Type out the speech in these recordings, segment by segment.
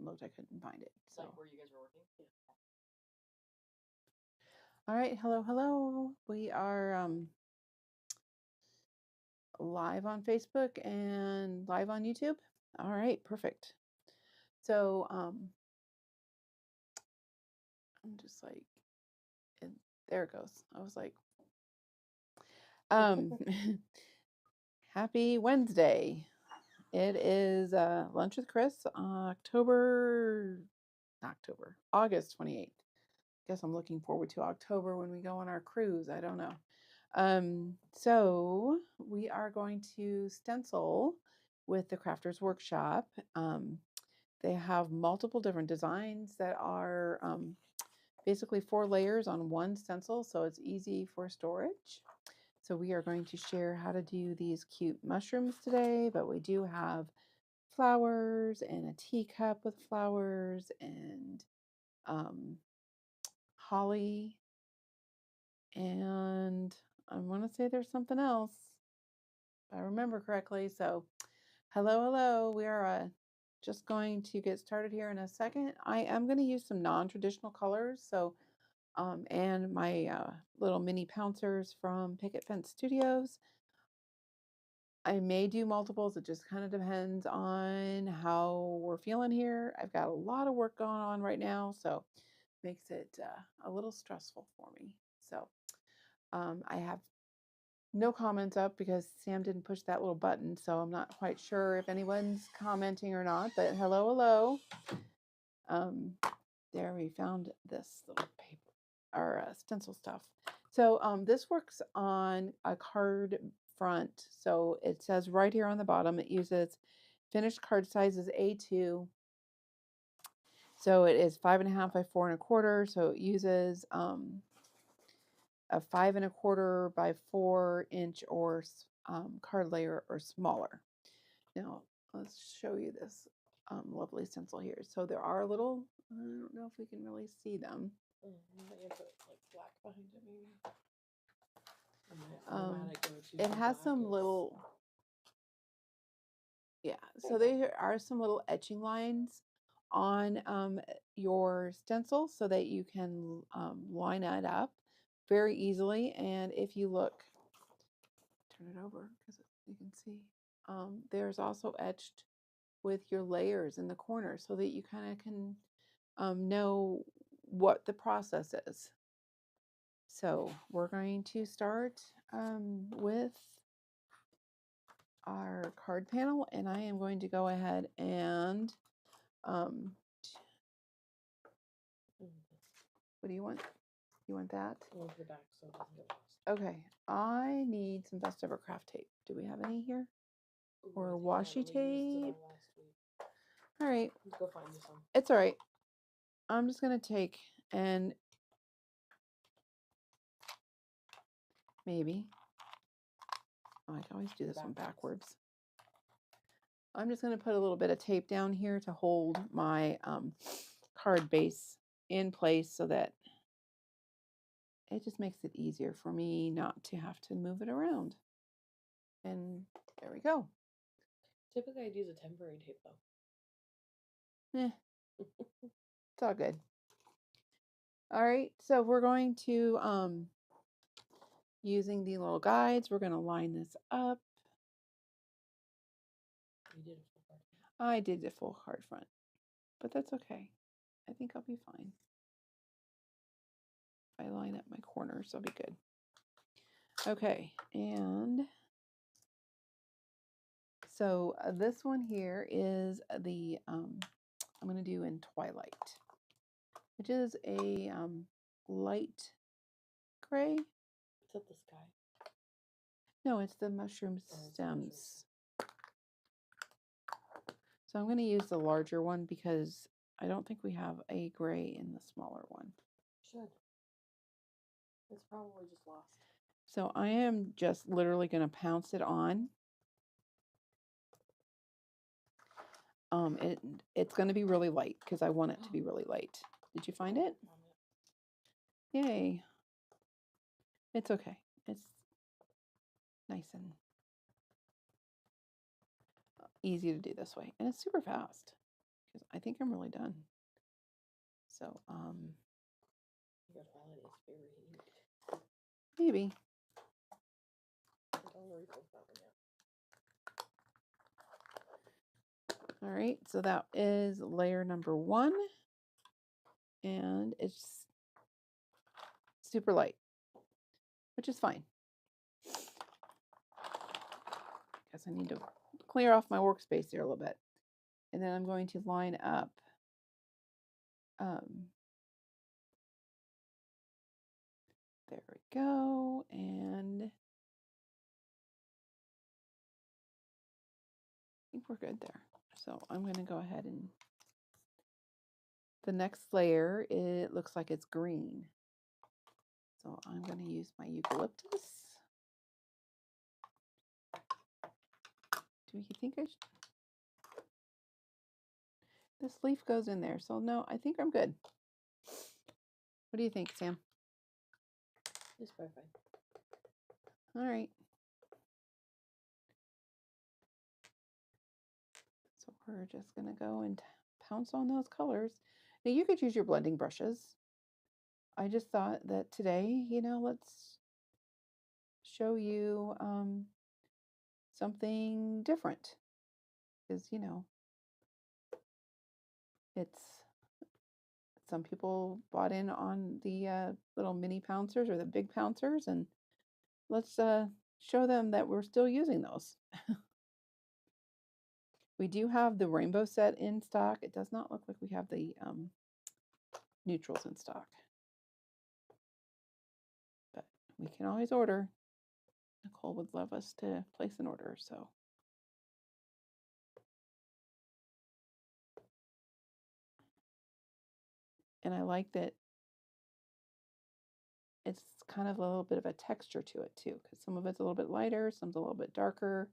looked, I couldn't find it. So like where you guys were working? Yeah. All right, hello. We are live on Facebook and live on YouTube. All right, perfect. So I'm just like, there it goes. I was like, happy Wednesday. It is Lunch with Chris, August 28th. Guess I'm looking forward to October when we go on our cruise. I don't know. So we are going to stencil with the Crafters Workshop. They have multiple different designs that are basically 4 layers on one stencil, so it's easy for storage. So we are going to share how to do these cute mushrooms today, but we do have flowers and a teacup with flowers and holly, and I want to say there's something else, if I remember correctly. So hello. We are just going to get started here in a second. I am going to use some non-traditional colors. So and my little mini pouncers from Picket Fence Studios. I may do multiples. It just kind of depends on how we're feeling here. I've got a lot of work going on right now, so makes it a little stressful for me. So I have no comments up because Sam didn't push that little button, so I'm not quite sure if anyone's commenting or not, but hello. There, we found this little paper or stencil stuff. So this works on a card front. So it says right here on the bottom, it uses finished card sizes A2. So it is 5.5 by 4.25. So it uses a 5.25 by 4-inch or card layer or smaller. Now let's show you this lovely stencil here. So there are little, I don't know if we can really see them. You have to put like black behind it, maybe. It has some little, yeah. So there are some little etching lines on your stencil so that you can line it up very easily. And if you look, turn it over because you can see, there's also etched with your layers in the corner so that you kind of can know what the process is. So we're going to start with our card panel, and I am going to go ahead and what do you want? You want that? The back so it doesn't get lost. Okay, I need some best ever craft tape. Do we have any here? Or washi tape? All right. Let's go find you some. It's all right. I'm just going to take and maybe, oh, I can always do this one backwards. I'm just going to put a little bit of tape down here to hold my card base in place so that it just makes it easier for me not to have to move it around. And there we go. Typically, I'd use a temporary tape though. It's all good. All right, so we're going to, using the little guides, we're going to line this up. You did a full card. I did the full card front, but that's okay. I think I'll be fine. If I line up my corners, I'll be good. Okay, and so this one here is the, I'm going to do in Twilight, which is a light gray. Is that the sky? No, it's the mushroom stems. So I'm going to use the larger one because I don't think we have a gray in the smaller one. Should. It's probably just lost. So I am just literally going to pounce it on. It's going to be really light because I want it to be really light. Did you find it? Yay. It's okay. It's nice and easy to do this way. And it's super fast. because I think I'm really done. So, Your palette is very neat. maybe. Don't wrinkle that one yet. All right, so that is layer number 1, and it's super light, which is fine. Guess I need to clear off my workspace here a little bit. And then I'm going to line up there we go, and I think we're good there. So I'm going to go ahead and the next layer, it looks like it's green. So I'm going to use my eucalyptus. Do you think I should? This leaf goes in there, so no, I think I'm good. What do you think, Sam? It's perfect. All right. So we're just going to go and pounce on those colors. Now you could use your blending brushes. I just thought that today, let's show you something different. Because, it's some people bought in on the little mini pouncers or the big pouncers, and let's show them that we're still using those. We do have the rainbow set in stock. It does not look like we have the neutrals in stock, but we can always order. Nicole would love us to place an order, so. And I like that it's kind of a little bit of a texture to it too, because some of it's a little bit lighter, some's a little bit darker.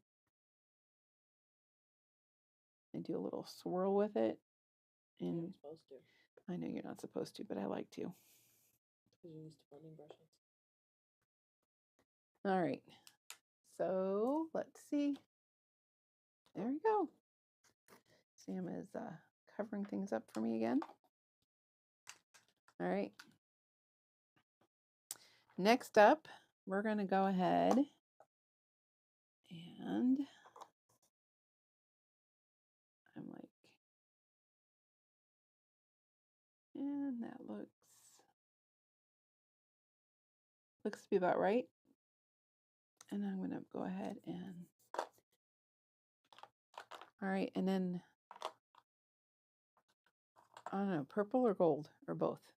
I do a little swirl with it. And You're supposed to. I know you're not supposed to, but I like to. Because you're used to blending brushes. All right. So let's see. There we go. Sam is covering things up for me again. All right. Next up, we're going to go ahead and I'm like, and that looks to be about right. And I'm going to go ahead and, all right, and then, I don't know, purple or gold or both?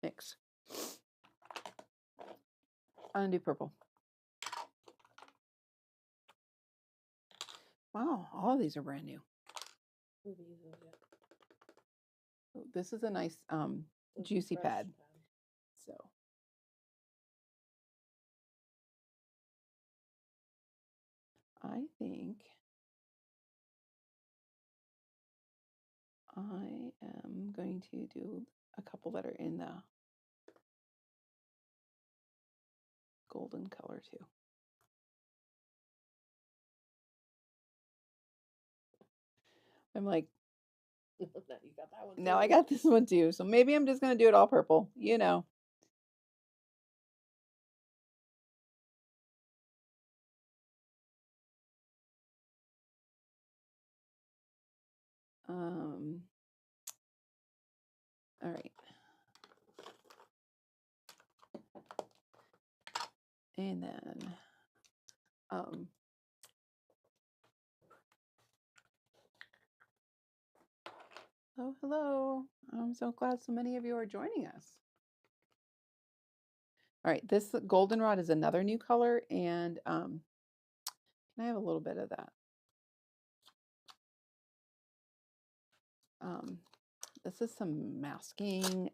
Mix. I'm going to do purple. Wow, all of these are brand new. Oh, this is a nice juicy pad. So I think I am going to do a couple that are in the golden color too. I'm like, You got that one now too. I got this one too. So maybe I'm just going to do it all purple, All right. And then, oh, hello. I'm so glad so many of you are joining us. All right, this goldenrod is another new color, and can I have a little bit of that? This is some masking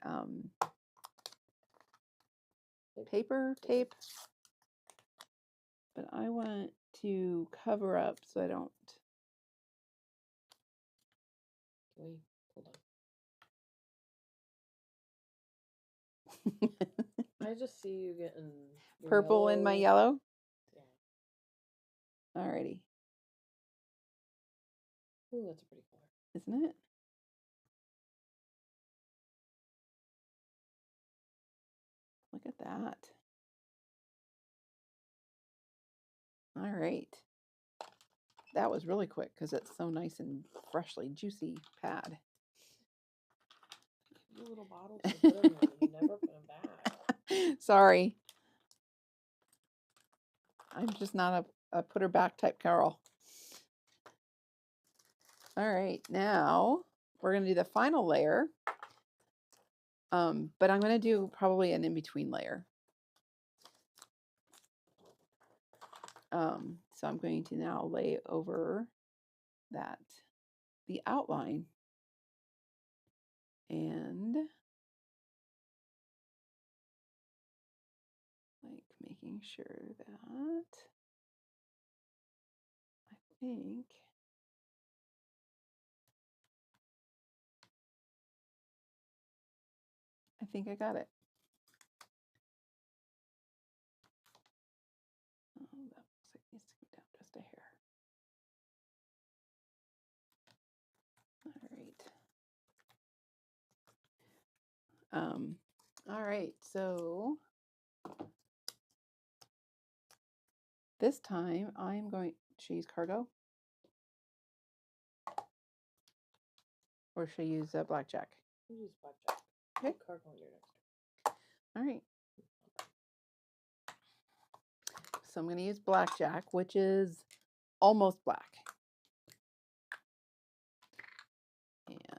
paper tape, but I want to cover up so I don't. Wait, hold on. I just see you getting Purple in my yellow. Yeah. Alrighty. Ooh, that's a pretty color. Isn't it? Look at that. All right. That was really quick because it's so nice and freshly juicy pad. You little bottles to put them in and you never put them back. Sorry. I'm just not a put her back type Carol. All right, now we're going to do the final layer. But I'm going to do probably an in-between layer. So I'm going to now lay over that, the outline, and like making sure that I think I got it. Oh, that looks like it needs to come down just a hair. All right, so this time I'm going to use cargo, or should I use blackjack? You use blackjack. Okay. Put cargo on your next. All right. So I'm going to use blackjack, which is almost black.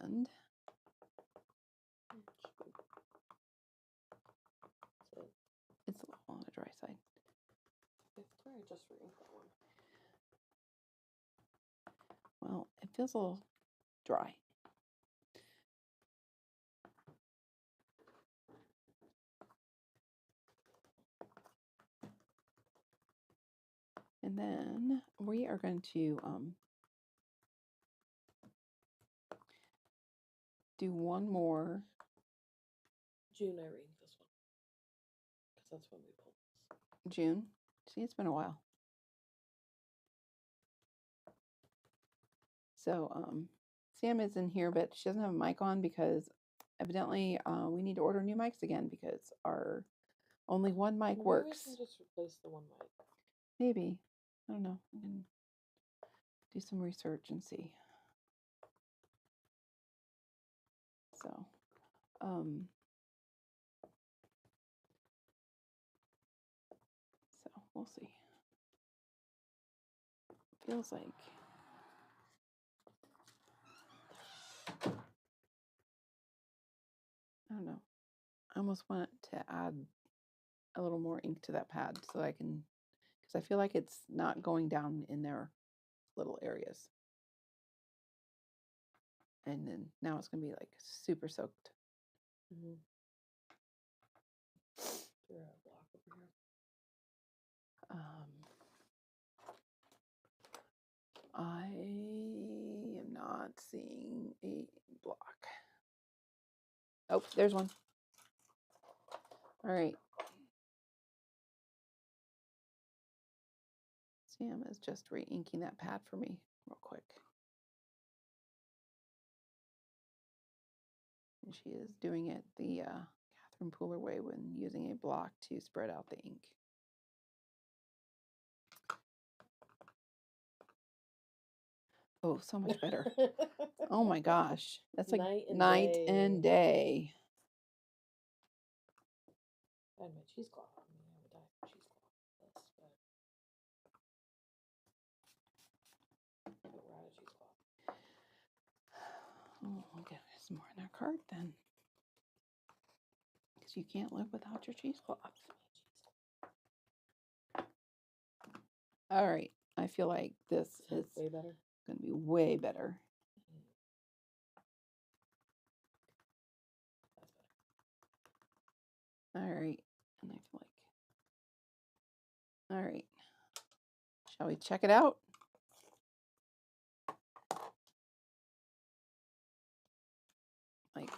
And it's a little on the dry side. It's dry just for ink that one. Well, it feels a little dry. And then we are going to do one more. June, I read this one. Because that's when we pulled this. June. See, it's been a while. So Sam is in here, but she doesn't have a mic on because evidently we need to order new mics again because our only one mic works. Maybe we can just replace the one mic. Maybe. I don't know. I can do some research and see. So we'll see. Feels like I don't know. I almost want to add a little more ink to that pad so I can, because I feel like it's not going down in their little areas. And then now it's going to be like super soaked. Mm-hmm. Throw a block over here. I am not seeing a block. Oh, there's one. All right. Sam is just re-inking that pad for me real quick. And she is doing it the Catherine Pooler way when using a block to spread out the ink. Oh, so much better. Oh my gosh. That's like night and day. I had my cheesecloth on me. I would die for cheesecloth. But we're out of cheesecloth. Oh, we'll get some more in our cart then. Because you can't live without your cheesecloth. All right. I feel like this is way better. Going to be way better. All right. And I feel like, all right. Shall we check it out? Like,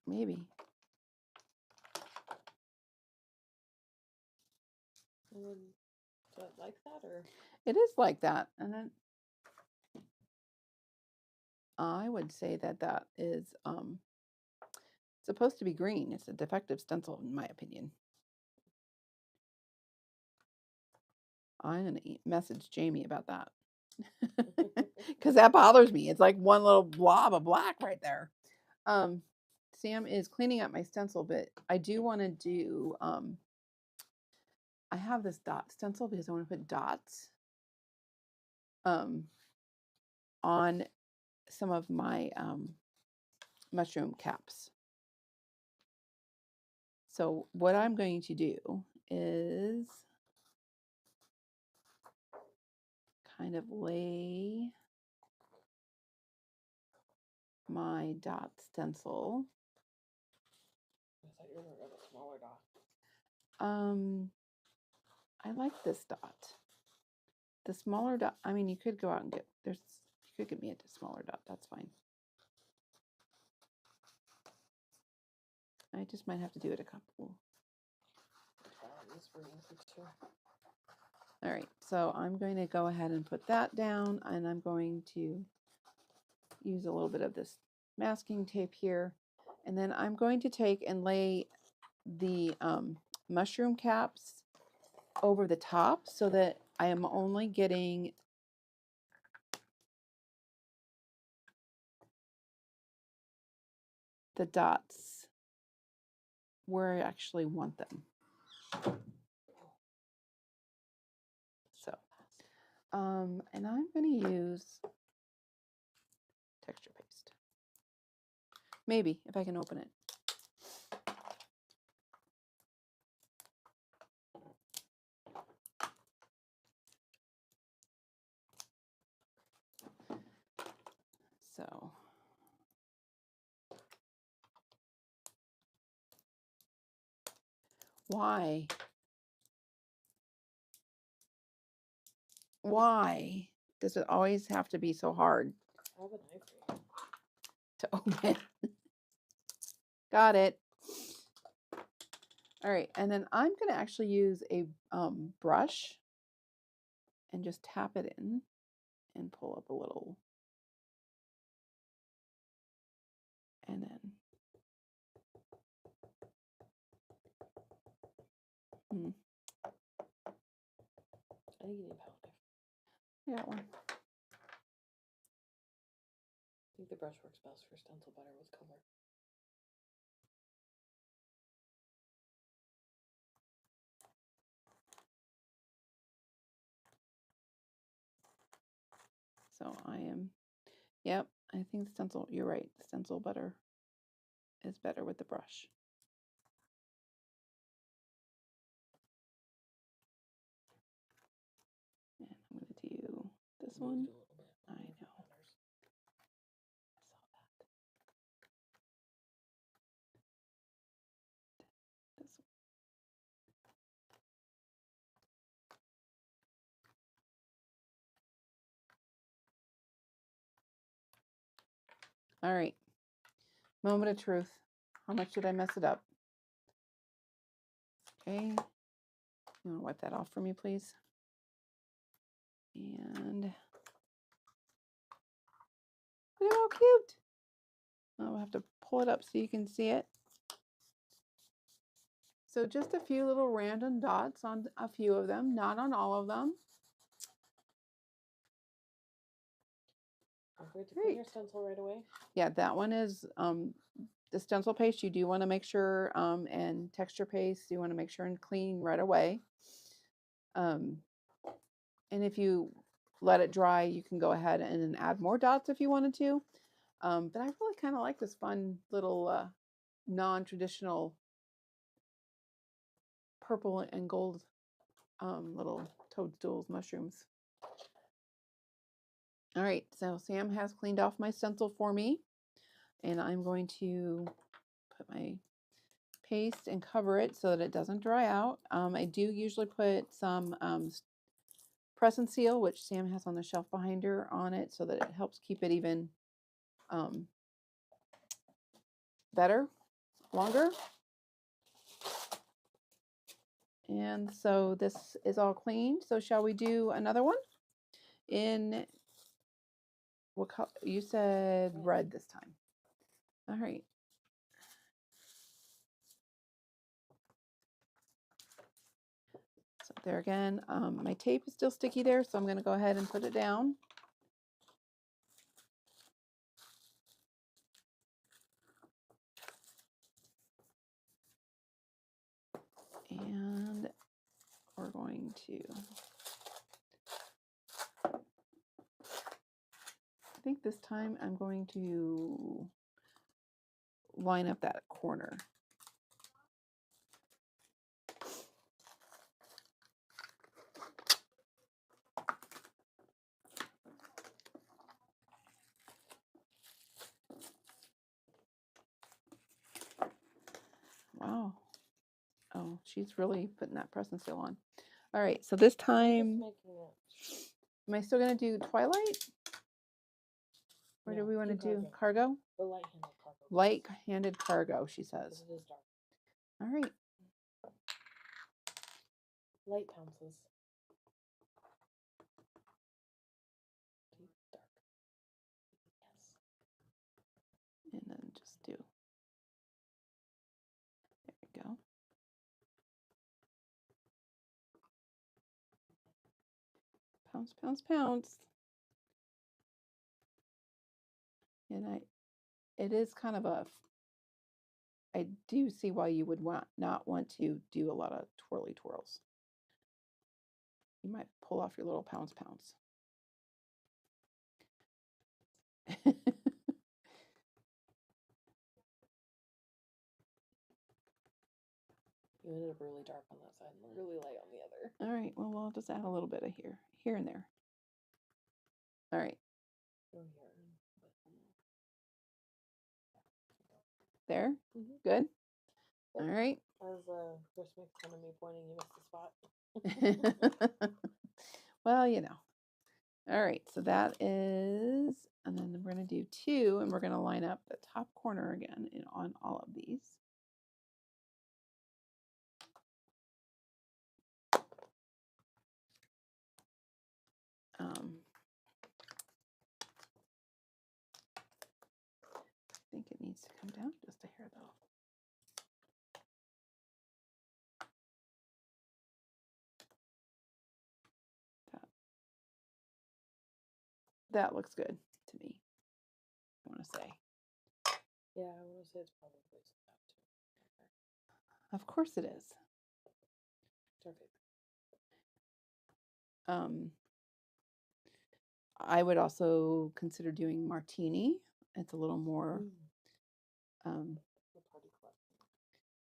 maybe. Is it like that, or? It is like that. And then I would say that that is supposed to be green. It's a defective stencil, in my opinion. I'm going to message Jamie about that. Because that bothers me. It's like one little blob of black right there. Sam is cleaning up my stencil, but I do want to do, I have this dot stencil because I want to put dots on some of my mushroom caps. So what I'm going to do is kind of lay my dot stencil. I thought you were going to go with a smaller dot. I like this dot. The smaller dot, I mean, you could go out and get, you could get me a smaller dot, that's fine. I just might have to do it a couple. All right, so I'm going to go ahead and put that down, and I'm going to use a little bit of this masking tape here, and then I'm going to take and lay the mushroom caps over the top so that I am only getting the dots where I actually want them. So, and I'm going to use texture paste. Maybe, if I can open it. So, why does it always have to be so hard I have a knife for you. to open? Got it. All right, and then I'm going to actually use a brush and just tap it in and pull up a little. And then I think you need a palette knife. I got one. I think the brush works best for stencil better with color. So I am, yep, I think stencil, you're right, stencil better is better with the brush. And I'm going to do this one. I know. I saw that. This one. All right. Moment of truth. How much did I mess it up? Okay. You want to wipe that off for me, please? And look how cute. I'll have to pull it up so you can see it. So just a few little random dots on a few of them, not on all of them. Don't forget to clean your stencil right away. Yeah, that one is the stencil paste. You do want to make sure, and texture paste, you want to make sure and clean right away. And if you let it dry, you can go ahead and add more dots if you wanted to. But I really kind of like this fun little non-traditional purple and gold little toadstools, mushrooms. All right, so Sam has cleaned off my stencil for me, and I'm going to put my paste and cover it so that it doesn't dry out. I do usually put some press and seal, which Sam has on the shelf behind her, on it so that it helps keep it even better, longer. And so this is all cleaned. So shall we do another one in What color? You said red this time. All right. So there again, my tape is still sticky there, so I'm going to go ahead and put it down. And we're going to, I think this time I'm going to line up that corner. Wow. Oh, she's really putting that press and seal on. All right, so this time, am I still going to do Twilight? Or do we want to do cargo? The light-handed cargo. Light-handed cargo, she says. It is dark. All right. Light pounces. Deep dark. Yes. And then just do. There we go. Pounce, pounce, pounce. And it is kind of I do see why you would not want to do a lot of twirly twirls. You might pull off your little pounce. You ended up really dark on that side and really light on the other. All right, well, we'll just add a little bit of here and there. All right. There? Good? All right. As Chris makes fun of me pointing, you missed the spot. Well, you know. All right, so that is, and then we're going to do 2, and we're going to line up the top corner again on all of these. I think it needs to come down just a hair, though. That looks good to me, I want to say. Yeah, I want to say it's probably that too. Of course it is. It's our favorite. I would also consider doing martini. It's a little more,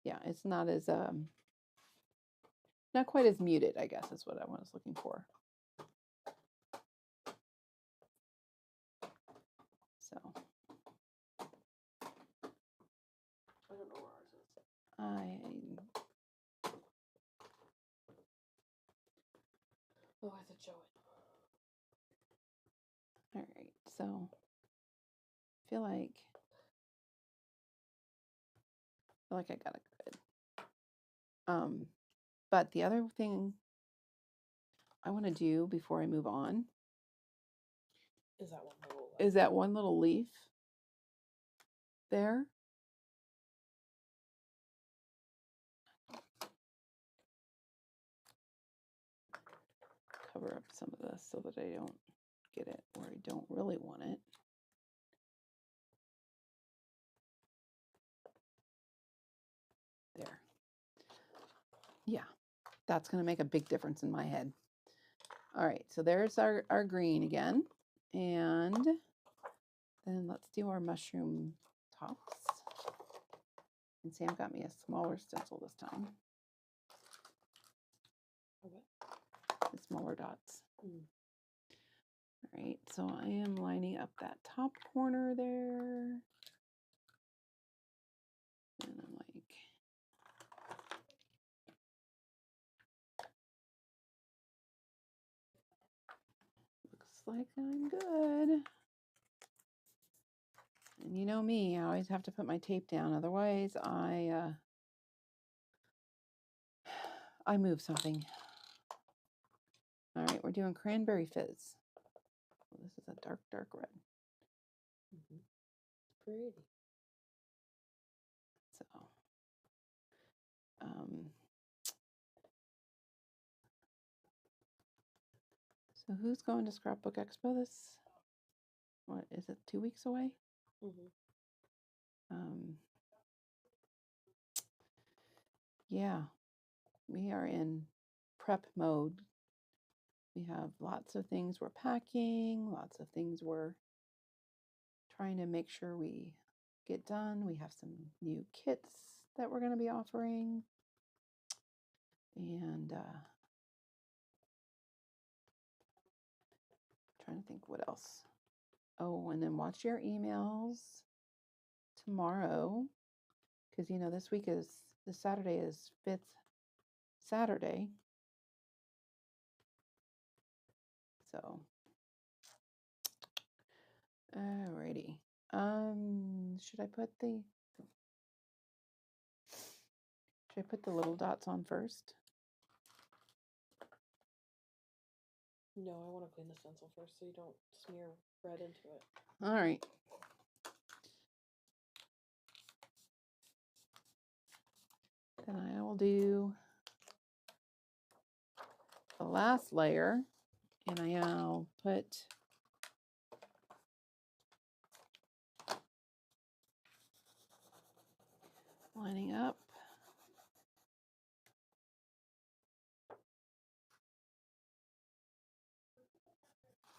yeah, it's not as, not quite as muted, I guess is what I was looking for. So. I don't know where ours is. Oh, I said show it. All right, so I feel like I got it good. But the other thing I want to do before I move on is that one little leaf there. Cover up some of this so that I don't get it where I don't really want it. There. Yeah, that's going to make a big difference in my head. All right, so there's our green again. And then let's do our mushroom tops. And Sam got me a smaller stencil this time. The smaller dots. All right, so I am lining up that top corner there. And I'm like, looks like I'm good. And you know me, I always have to put my tape down. Otherwise, I move something. All right, we're doing cranberry fizz. Well, this is a dark, dark red. Mm-hmm. Pretty. So, um, so who's going to Scrapbook Expo this? What is it? 2 weeks away? Mm-hmm. Yeah, we are in prep mode. We have lots of things we're packing, lots of things we're trying to make sure we get done. We have some new kits that we're going to be offering. And trying to think what else. Oh, and then watch your emails tomorrow. Because, you know, this Saturday is 5th Saturday. So, alrighty. Should I put the little dots on first? No, I want to clean the stencil first so you don't smear red into it. All right. Then I will do the last layer, and I'll put lining up.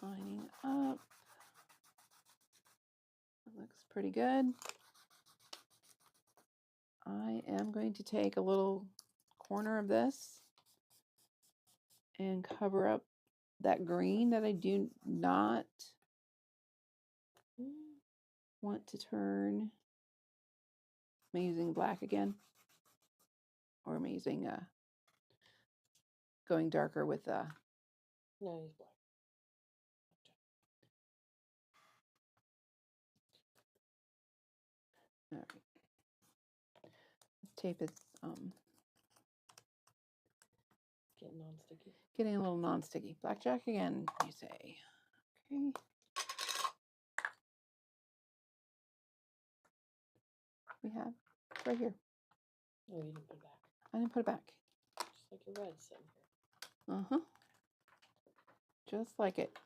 Lining up. That looks pretty good. I am going to take a little corner of this and cover up that green that I do not want to turn. I'm using black again, or I'm using going darker with No, use black. All right. Tape is Getting non-sticky. Getting a little non-sticky. Blackjack again, you say. Okay. We have right here. Oh, you didn't put it back. I didn't put it back. Just like your red sitting here. Uh-huh. Just like it.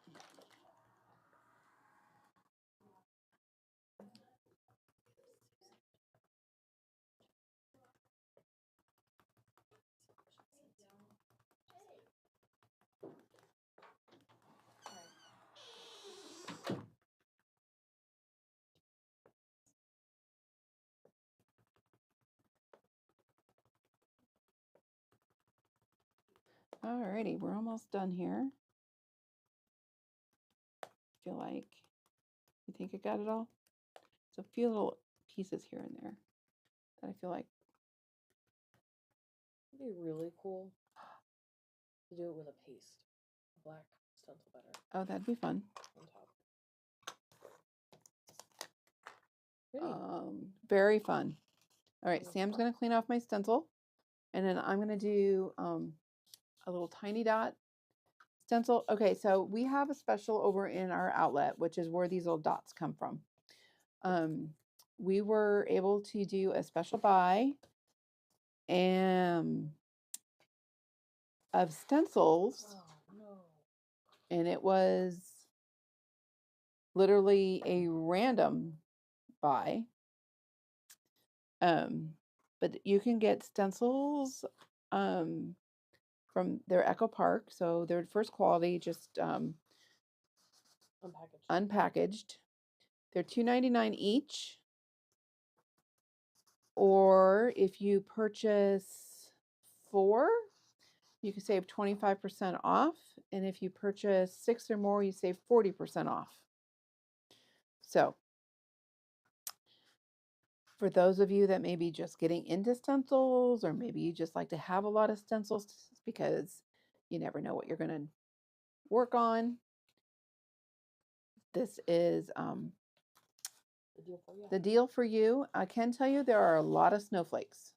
Alrighty, we're almost done here. Feel like, you think I got it all? So a few little pieces here and there that I feel like. It'd be really cool to do it with a paste, a black stencil better. Oh, that'd be fun. On top. Pretty. Very fun. All right, Sam's going to clean off my stencil, and then I'm going to do a little tiny dot stencil. Okay, so we have a special over in our outlet, which is where these little dots come from. We were able to do a special buy of stencils, Oh, no. and it was literally a random buy. But you can get stencils from their Echo Park, so they're first quality, just unpackaged. They're $2.99 each. Or if you purchase 4, you can save 25% off. And if you purchase 6 or more, you save 40% off. So for those of you that may be just getting into stencils, or maybe you just like to have a lot of stencils because you never know what you're going to work on, this is the deal for you. I can tell you there are a lot of snowflakes.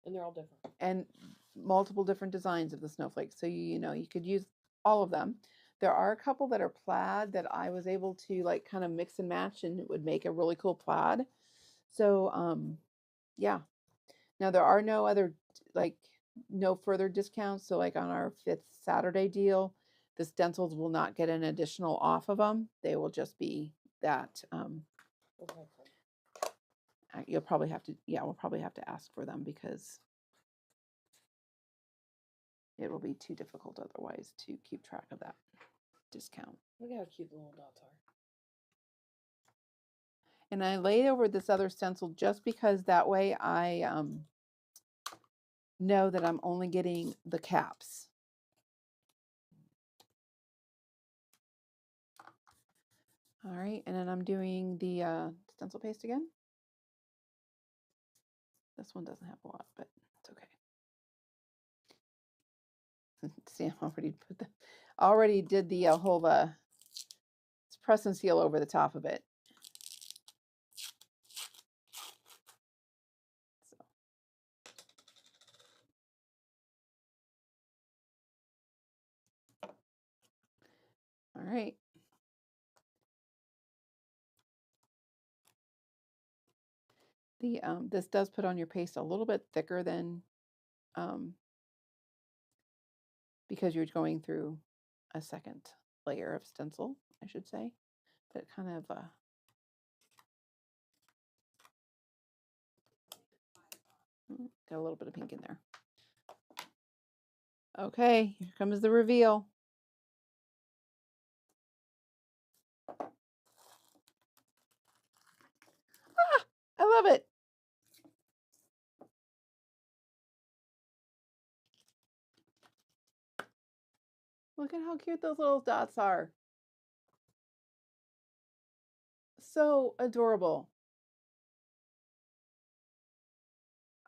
And they're all different. And multiple different designs of the snowflakes. So, you know, you could use all of them. There are a couple that are plaid that I was able to like kind of mix and match, and it would make a really cool plaid. So, yeah. Now there are no other like no further discounts. So like on our 5th Saturday deal, the stencils will not get an additional off of them. They will just be that. Okay. You'll probably have to, yeah, we'll probably have to ask for them because it will be too difficult otherwise to keep track of that discount. Look how cute the little dots are. And I laid over this other stencil just because that way I know that I'm only getting the caps. All right, and then I'm doing the stencil paste again. This one doesn't have a lot, but it's okay. See, I already did the whole press and seal over the top of it. So. All right. This does put on your paste a little bit thicker than because you're going through a second layer of stencil, I should say. But it kind of got a little bit of pink in there. Okay, here comes the reveal. Ah, I love it. Look at how cute those little dots are. So adorable.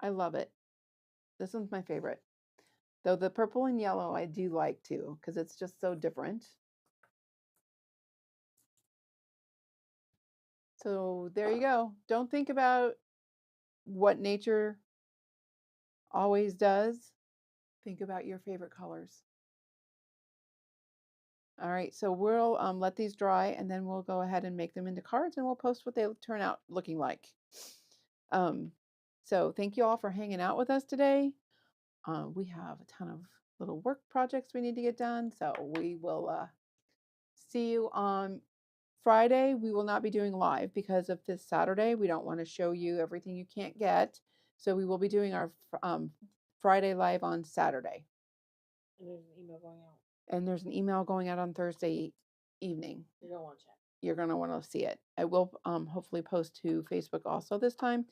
I love it. This one's my favorite. Though the purple and yellow I do like too, because it's just so different. So there you go. Don't think about what nature always does. Think about your favorite colors. All right, so we'll let these dry and then we'll go ahead and make them into cards and we'll post what they turn out looking like. So thank you all for hanging out with us today. We have a ton of little work projects we need to get done. So we will see you on Friday. We will not be doing live because of this Saturday. We don't want to show you everything you can't get. So we will be doing our Friday live on Saturday. And there's an email going out. And there's an email going out on Thursday evening. You're going to want to check. You're going to want to see it. I will hopefully post to Facebook also this time.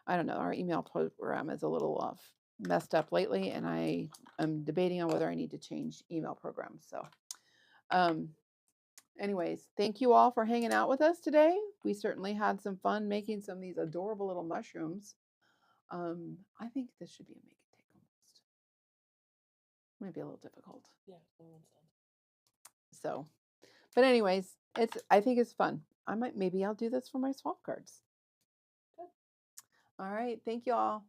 I don't know. Our email program is a little messed up lately, and I am debating on whether I need to change email programs. So anyways, thank you all for hanging out with us today. We certainly had some fun making some of these adorable little mushrooms. I think this should be a make and take almost. Might be a little difficult. Yeah, one's done. So, but anyways, I think it's fun. Maybe I'll do this for my swap cards. Good. All right. Thank you all.